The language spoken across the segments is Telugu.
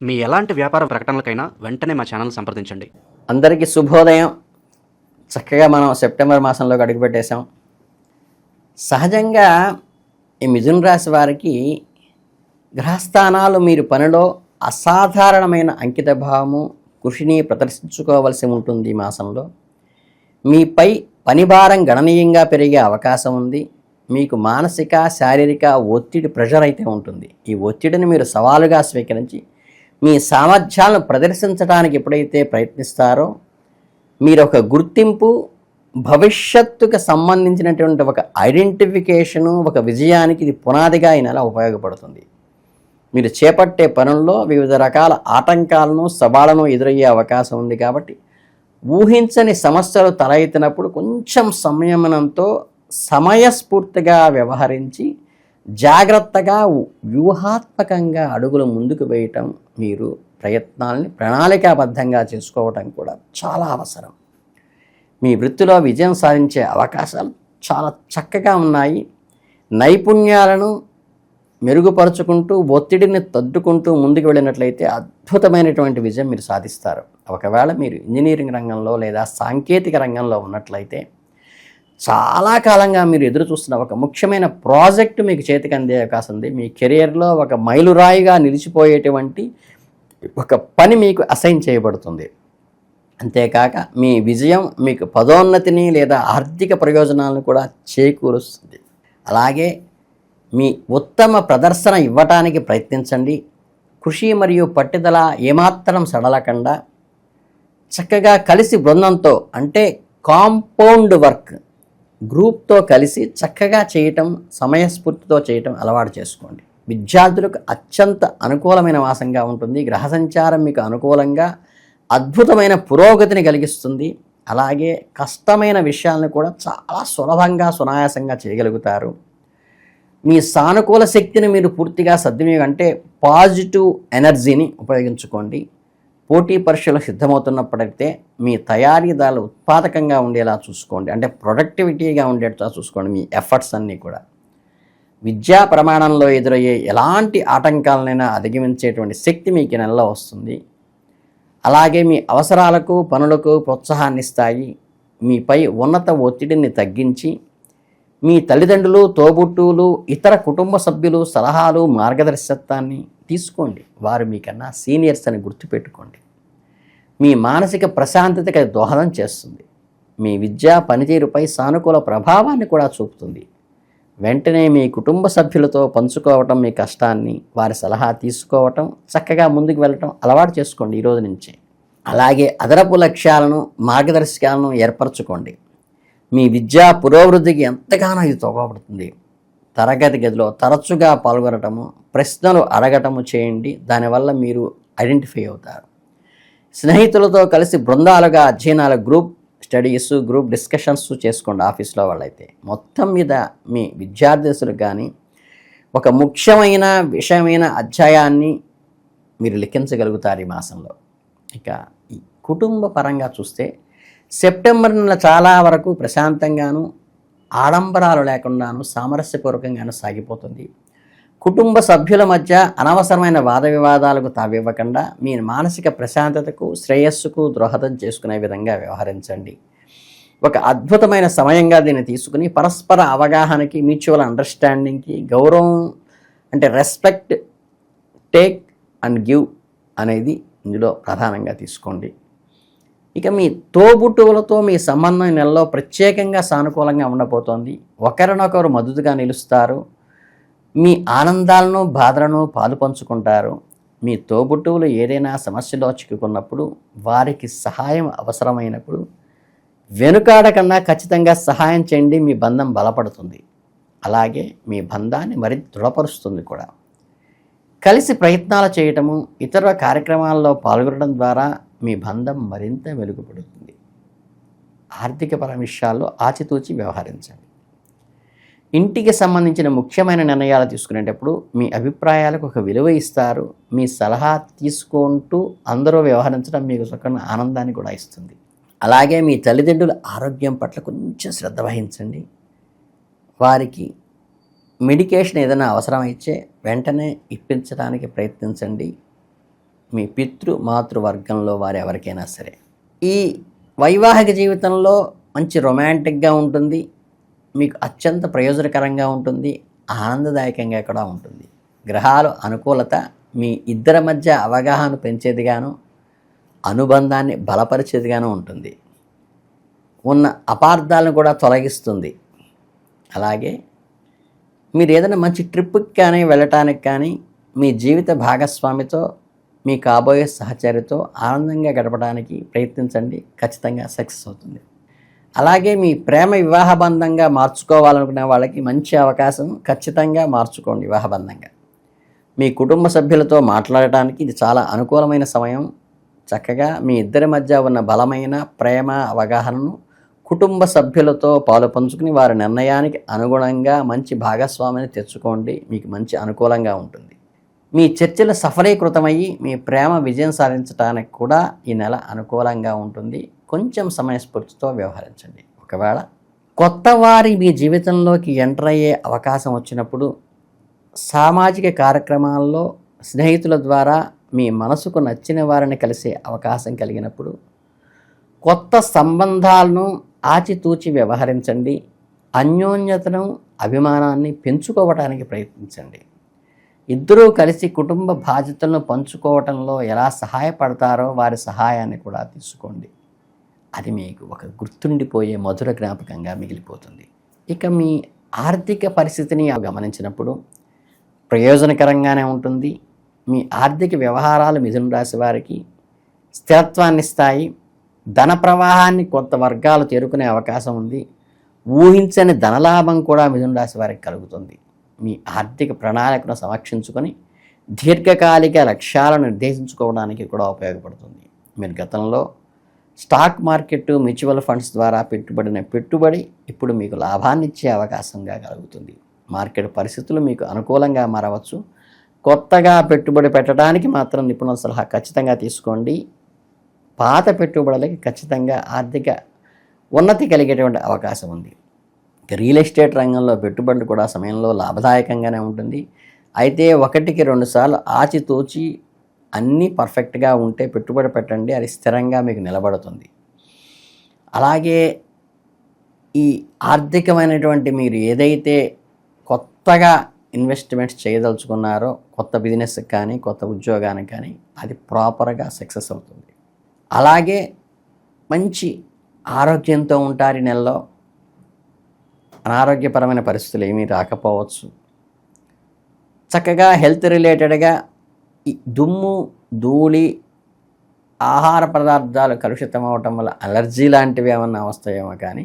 మీ ఎలాంటి వ్యాపార ప్రకటనలకైనా వెంటనే మా ఛానల్ సంప్రదించండి. అందరికీ శుభోదయం. చక్కగా మనం సెప్టెంబర్ మాసంలోకి అడుగుపెట్టేశాం. సహజంగా ఈ మిథున రాశి వారికి గ్రహస్థానాలు మీరు పనిలో అసాధారణమైన అంకితభావము, కృషిని ప్రదర్శించుకోవలసి ఉంటుంది. ఈ మాసంలో మీపై పనిభారం గణనీయంగా పెరిగే అవకాశం ఉంది. మీకు మానసిక, శారీరక ఒత్తిడి, ప్రెషర్ అయితే ఉంటుంది. ఈ ఒత్తిడిని మీరు సవాలుగా స్వీకరించి మీ సామర్థ్యాలను ప్రదర్శించడానికి ఎప్పుడైతే ప్రయత్నిస్తారో మీరు ఒక గుర్తింపు, భవిష్యత్తుకు సంబంధించినటువంటి ఒక ఐడెంటిఫికేషను, ఒక విజయానికి ఇది పునాదిగా ఈ నెల ఉపయోగపడుతుంది. మీరు చేపట్టే పనుల్లో వివిధ రకాల ఆటంకాలను, సవాళ్లను ఎదురయ్యే అవకాశం ఉంది. కాబట్టి ఊహించని సమస్యలు తల ఎత్తినప్పుడు కొంచెం సంయమనంతో సమయస్ఫూర్తిగా వ్యవహరించి జాగ్రత్తగా వ్యూహాత్మకంగా అడుగులు ముందుకు వేయటం, మీరు ప్రయత్నాలని ప్రణాళికాబద్ధంగా చేసుకోవటం కూడా చాలా అవసరం. మీ వృత్తిలో విజయం సాధించే అవకాశాలు చాలా చక్కగా ఉన్నాయి. నైపుణ్యాలను మెరుగుపరుచుకుంటూ, ఒత్తిడిని తట్టుకుంటూ ముందుకు వెళ్ళినట్లయితే అద్భుతమైనటువంటి విజయం మీరు సాధిస్తారు. ఒకవేళ మీరు ఇంజనీరింగ్ రంగంలో లేదా సాంకేతిక రంగంలో ఉన్నట్లయితే చాలా కాలంగా మీరు ఎదురు చూస్తున్న ఒక ముఖ్యమైన ప్రాజెక్టు మీకు చేతికి అందే అవకాశం ఉంది. మీ కెరియర్లో ఒక మైలురాయిగా నిలిచిపోయేటువంటి ఒక పని మీకు అసైన్ చేయబడుతుంది. అంతేకాక మీ విజయం మీకు పదోన్నతిని లేదా ఆర్థిక ప్రయోజనాలను కూడా చేకూరుస్తుంది. అలాగే మీ ఉత్తమ ప్రదర్శన ఇవ్వటానికి ప్రయత్నించండి. కృషి మరియు పట్టుదల ఏమాత్రం సడలకుండా చక్కగా కలిసి బృందంతో, అంటే కాంపౌండ్ వర్క్, గ్రూప్తో కలిసి చక్కగా చేయటం, సమయస్ఫూర్తితో చేయటం అలవాటు చేసుకోండి. విద్యార్థులకు అత్యంత అనుకూలమైన మాసంగా ఉంటుంది. గ్రహ సంచారం మీకు అనుకూలంగా అద్భుతమైన పురోగతిని కలిగిస్తుంది. అలాగే కష్టమైన విషయాలను కూడా చాలా సులభంగా, సునాయాసంగా చేయగలుగుతారు. మీ సానుకూల శక్తిని మీరు పూర్తిగా సద్వినియోగం, అంటే పాజిటివ్ ఎనర్జీని ఉపయోగించుకోండి. పోటీ పరీక్షలు సిద్ధమవుతున్నప్పుడైతే మీ తయారీదారులు ఉత్పాదకంగా ఉండేలా చూసుకోండి, అంటే ప్రొడక్టివిటీగా ఉండేలా చూసుకోండి మీ ఎఫర్ట్స్ అన్నీ కూడా. విద్యా ప్రమాణంలో ఎదురయ్యే ఎలాంటి ఆటంకాలనైనా అధిగమించేటువంటి శక్తి మీకు ఈ నెలలో వస్తుంది. అలాగే మీ అవసరాలకు, పనులకు ప్రోత్సాహాన్ని ఇస్తాయి. మీపై ఉన్నత ఒత్తిడిని తగ్గించి మీ తల్లిదండ్రులు, తోబుట్టువులు, ఇతర కుటుంబ సభ్యులు సలహాలు, మార్గదర్శకత్వాన్ని తీసుకోండి. వారు మీకన్నా సీనియర్స్ అని గుర్తుపెట్టుకోండి. మీ మానసిక ప్రశాంతతకి దోహదం చేస్తుంది. మీ విద్యా పనితీరుపై సానుకూల ప్రభావాన్ని కూడా చూపుతుంది. వెంటనే మీ కుటుంబ సభ్యులతో పంచుకోవటం మీ కష్టాన్ని, వారి సలహా తీసుకోవటం, చక్కగా ముందుకు వెళ్ళటం అలవాటు చేసుకోండి ఈ రోజు నుంచి. అలాగే అదనపు లక్ష్యాలను, మార్గదర్శకాలను ఏర్పరచుకోండి. మీ విద్యా పురోభివృద్ధికి ఎంతగానో ఇది తోడ్పడుతుంది. తరగతి గదిలో తరచుగా పాల్గొనటము, ప్రశ్నలు అడగటము చేయండి. దానివల్ల మీరు ఐడెంటిఫై అవుతారు. స్నేహితులతో కలిసి బృందాలుగా అధ్యయనాలు, గ్రూప్ స్టడీస్, గ్రూప్ డిస్కషన్స్ చేసుకోండి. ఆఫీస్లో వాళ్ళైతే మొత్తం మీద మీ విద్యార్థులకు కానీ ఒక ముఖ్యమైన విషయమైన అధ్యాయాన్ని మీరు లిఖించగలుగుతారు ఈ మాసంలో. ఇక ఈ కుటుంబ పరంగా చూస్తే సెప్టెంబర్ నెల చాలా వరకు ప్రశాంతంగాను, ఆడంబరాలు లేకుండాను, సామరస్యపూర్వకంగాను సాగిపోతుంది. కుటుంబ సభ్యుల మధ్య అనవసరమైన వాద వివాదాలకు తావివ్వకుండా మీ మానసిక ప్రశాంతతకు, శ్రేయస్సుకు దోహదం చేసుకునే విధంగా వ్యవహరించండి. ఒక అద్భుతమైన సమయంగా దీన్ని తీసుకుని పరస్పర అవగాహనకి, మ్యూచువల్ అండర్స్టాండింగ్కి, గౌరవం అంటే రెస్పెక్ట్, టేక్ అండ్ గివ్ అనేది ఇందులో ప్రధానంగా తీసుకోండి. ఇక మీ తోబుట్టువులతో మీ సంబంధం నెలలో ప్రత్యేకంగా సానుకూలంగా ఉండబోతోంది. ఒకరినొకరు మద్దతుగా నిలుస్తారు. మీ ఆనందాలను, బాధలను పాలుపంచుకుంటారు. మీ తోబుట్టువులు ఏదైనా సమస్యలో చిక్కుకున్నప్పుడు, వారికి సహాయం అవసరమైనప్పుడు వెనుకాడకుండా ఖచ్చితంగా సహాయం చేయండి. మీ బంధం బలపడుతుంది. అలాగే మీ బంధాన్ని మరింత దృఢపరుస్తుంది కూడా. కలిసి ప్రయత్నాలు చేయటము, ఇతర కార్యక్రమాల్లో పాల్గొనడం ద్వారా మీ బంధం మరింత మెరుగుపడుతుంది. ఆర్థికపర విషయాల్లో ఆచితూచి వ్యవహరించండి. ఇంటికి సంబంధించిన ముఖ్యమైన నిర్ణయాలు తీసుకునేటప్పుడు మీ అభిప్రాయాలకు ఒక విలువ ఇస్తారు. మీ సలహా తీసుకుంటూ అందరూ వ్యవహరించడం మీకు సుఖమైన ఆనందాన్ని కూడా ఇస్తుంది. అలాగే మీ తల్లిదండ్రుల ఆరోగ్యం పట్ల కొంచెం శ్రద్ధ వహించండి. వారికి మెడికేషన్ ఏదైనా అవసరమైతే వెంటనే ఇప్పించడానికి ప్రయత్నించండి. మీ మాతృవర్గంలో వారు ఎవరికైనా సరే. ఈ వైవాహిక జీవితంలో మంచి రొమాంటిక్గా ఉంటుంది, మీకు అత్యంత ప్రయోజనకరంగా ఉంటుంది, ఆనందదాయకంగా కూడా ఉంటుంది. గ్రహాలు అనుకూలత మీ ఇద్దరి మధ్య అవగాహన పెంచేదిగాను, అనుబంధాన్ని బలపరిచేదిగాను ఉంటుంది. ఉన్న అపార్థాలను కూడా తొలగిస్తుంది. అలాగే మీరు ఏదైనా మంచి ట్రిప్కి కానీ వెళ్ళటానికి కానీ మీ జీవిత భాగస్వామితో, మీ కాబోయే సహచరితో ఆనందంగా గడపడానికి ప్రయత్నించండి, ఖచ్చితంగా సక్సెస్ అవుతుంది. అలాగే మీ ప్రేమ వివాహబంధంగా మార్చుకోవాలనుకునే వాళ్ళకి మంచి అవకాశం, ఖచ్చితంగా మార్చుకోండి వివాహబంధంగా. మీ కుటుంబ సభ్యులతో మాట్లాడటానికి ఇది చాలా అనుకూలమైన సమయం. చక్కగా మీ ఇద్దరి మధ్య ఉన్న బలమైన ప్రేమ అవగాహనను కుటుంబ సభ్యులతో పాలు పంచుకుని వారి నిర్ణయానికి అనుగుణంగా మంచి భాగస్వామిని తెచ్చుకోండి, మీకు మంచి అనుకూలంగా ఉంటుంది. మీ చర్చలు సఫలీకృతమయ్యి మీ ప్రేమ విజయం సాధించడానికి కూడా ఈ నెల అనుకూలంగా ఉంటుంది. కొంచెం సమయస్ఫూర్తితో వ్యవహరించండి. ఒకవేళ కొత్త వారి మీ జీవితంలోకి ఎంటర్ అయ్యే అవకాశం వచ్చినప్పుడు, సామాజిక కార్యక్రమాల్లో స్నేహితుల ద్వారా మీ మనసుకు నచ్చిన వారిని కలిసే అవకాశం కలిగినప్పుడు, కొత్త సంబంధాలను ఆచితూచి వ్యవహరించండి. అన్యోన్యతను, అభిమానాన్ని పెంచుకోవడానికి ప్రయత్నించండి. ఇద్దరూ కలిసి కుటుంబ బాధ్యతలను పంచుకోవటంలో ఎలా సహాయపడతారో వారి సహాయాన్ని కూడా తీసుకోండి. అది మీకు ఒక గుర్తుండిపోయే మధుర జ్ఞాపకంగా మిగిలిపోతుంది. ఇక మీ ఆర్థిక పరిస్థితిని గమనించినప్పుడు ప్రయోజనకరంగానే ఉంటుంది. మీ ఆర్థిక వ్యవహారాలు మిథున రాశి వారికి స్థిరత్వాన్ని ఇస్తాయి. ధన ప్రవాహాన్ని కొత్త వర్గాలు చేరుకునే అవకాశం ఉంది. ఊహించని ధనలాభం కూడా మిథున రాశి వారికి కలుగుతుంది. మీ ఆర్థిక ప్రణాళికను సమీక్షించుకొని దీర్ఘకాలిక లక్ష్యాలను నిర్దేశించుకోవడానికి కూడా ఉపయోగపడుతుంది. మీరు గతంలో స్టాక్ మార్కెట్, మ్యూచువల్ ఫండ్స్ ద్వారా పెట్టుబడి ఇప్పుడు మీకు లాభాన్ని ఇచ్చే అవకాశంగా కలుగుతుంది. మార్కెట్ పరిస్థితులు మీకు అనుకూలంగా మారవచ్చు. కొత్తగా పెట్టుబడి పెట్టడానికి మాత్రం నిపుణుల సలహా ఖచ్చితంగా తీసుకోండి. పాత పెట్టుబడులకి ఖచ్చితంగా ఆర్థిక ఉన్నతి కలిగేటువంటి అవకాశం ఉంది. రియల్ ఎస్టేట్ రంగంలో పెట్టుబడులు కూడా సమయంలో లాభదాయకంగానే ఉంటుంది. అయితే 1-2 సార్లు ఆచితూచి అన్నీ పర్ఫెక్ట్గా ఉంటే పెట్టుబడి పెట్టండి, అది స్థిరంగా మీకు నిలబడుతుంది. అలాగే ఈ ఆర్థికమైనటువంటి మీరు ఏదైతే కొత్తగా ఇన్వెస్ట్మెంట్స్ చేయదలుచుకున్నారో, కొత్త బిజినెస్కి కానీ కొత్త ఉద్యోగానికి కానీ, అది ప్రాపర్గా సక్సెస్ అవుతుంది. అలాగే మంచి ఆరోగ్యంతో ఉంటారు. ఈ నెలలో అనారోగ్యపరమైన పరిస్థితులు ఏమీ రాకపోవచ్చు. చక్కగా హెల్త్ రిలేటెడ్గా ఈ దుమ్ము, ధూళి, ఆహార పదార్థాలు కలుషితం అవటం వల్ల అలర్జీ లాంటివి ఏమన్నా వస్తాయేమో కానీ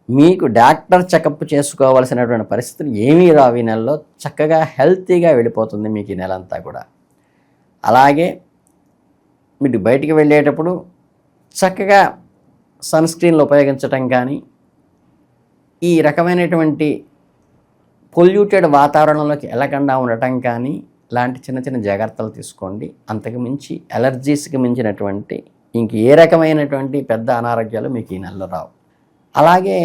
మీకు డాక్టర్ చెకప్ చేసుకోవాల్సినటువంటి పరిస్థితులు ఏమీ రావు. ఈ నెలలో చక్కగా హెల్తీగా వెళ్ళిపోతుంది మీకు ఈ నెలంతా కూడా. అలాగే మీరు బయటికి వెళ్ళేటప్పుడు చక్కగా సన్ స్క్రీన్లు ఉపయోగించటం కానీ, ఈ రకమైనటువంటి పొల్యూటెడ్ వాతావరణంలోకి వెళ్ళకుండా ఉండటం కానీ, ఇలాంటి చిన్న చిన్న జాగ్రత్తలు తీసుకోండి. అంతకు మించి అలర్జీస్కి మించినటువంటి ఇంక ఏ రకమైనటువంటి పెద్ద అనారోగ్యాలు మీకు ఈ నెలలో రావు. అలాగే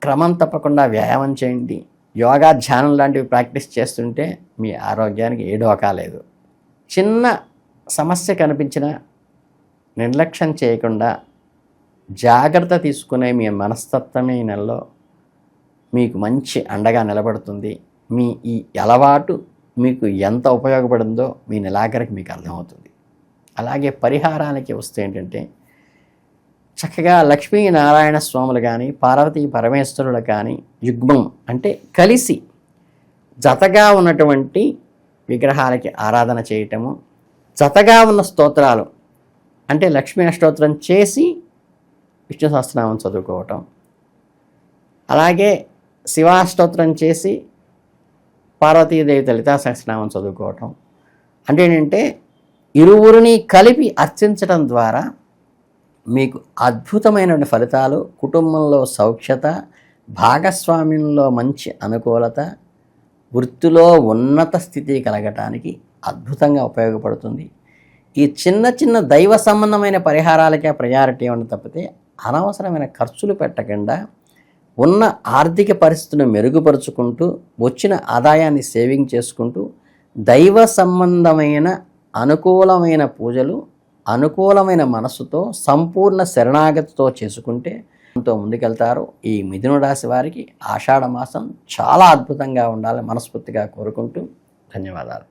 క్రమం తప్పకుండా వ్యాయామం చేయండి. యోగా, ధ్యానం లాంటివి ప్రాక్టీస్ చేస్తుంటే మీ ఆరోగ్యానికి ఏ డోకా లేదు. చిన్న సమస్య కనిపించినా నిర్లక్ష్యం చేయకుండా జాగ్రత్త తీసుకునే మీ మనస్తత్వమే ఈ నెలలో మీకు మంచి అండగా నిలబడుతుంది. మీ ఈ అలవాటు మీకు ఎంత ఉపయోగపడిందో మీ నెలాఖరికి మీకు అర్థమవుతుంది. అలాగే పరిహారాలకి వస్తే ఏంటంటే, చక్కగా లక్ష్మీనారాయణ స్వాములు కానీ, పార్వతీ పరమేశ్వరులు కానీ యుగ్మం అంటే కలిసి జతగా ఉన్నటువంటి విగ్రహాలకి ఆరాధన చేయటము, జతగా ఉన్న స్తోత్రాలు అంటే లక్ష్మీ అష్టోత్తరం చేసి విష్ణు సహస్రనామం చదువుకోవటం, అలాగే శివాష్టోత్తరం చేసి పార్వతీదేవి లలితా సహస్రనామం చదువుకోవటం. అంటే ఏంటంటే ఇరువురిని కలిపి అర్చించడం ద్వారా మీకు అద్భుతమైన ఫలితాలు, కుటుంబంలో సౌఖ్యత, భాగస్వామ్యంలో మంచి అనుకూలత, వృత్తిలో ఉన్నత స్థితి కలగటానికి అద్భుతంగా ఉపయోగపడుతుంది. ఈ చిన్న చిన్న దైవ సంబంధమైన పరిహారాలకే ప్రయారిటీ ఇవ్వడం తప్పితే అనవసరమైన ఖర్చులు పెట్టకుండా ఉన్న ఆర్థిక పరిస్థితులను మెరుగుపరుచుకుంటూ వచ్చిన ఆదాయాన్ని సేవింగ్ చేసుకుంటూ దైవ సంబంధమైన అనుకూలమైన పూజలు అనుకూలమైన మనస్సుతో సంపూర్ణ శరణాగతితో చేసుకుంటే ఎంతో ముందుకెళ్తారు. ఈ మిథున రాశి వారికి ఆషాఢ మాసం చాలా అద్భుతంగా ఉండాలని మనస్ఫూర్తిగా కోరుకుంటూ ధన్యవాదాలు.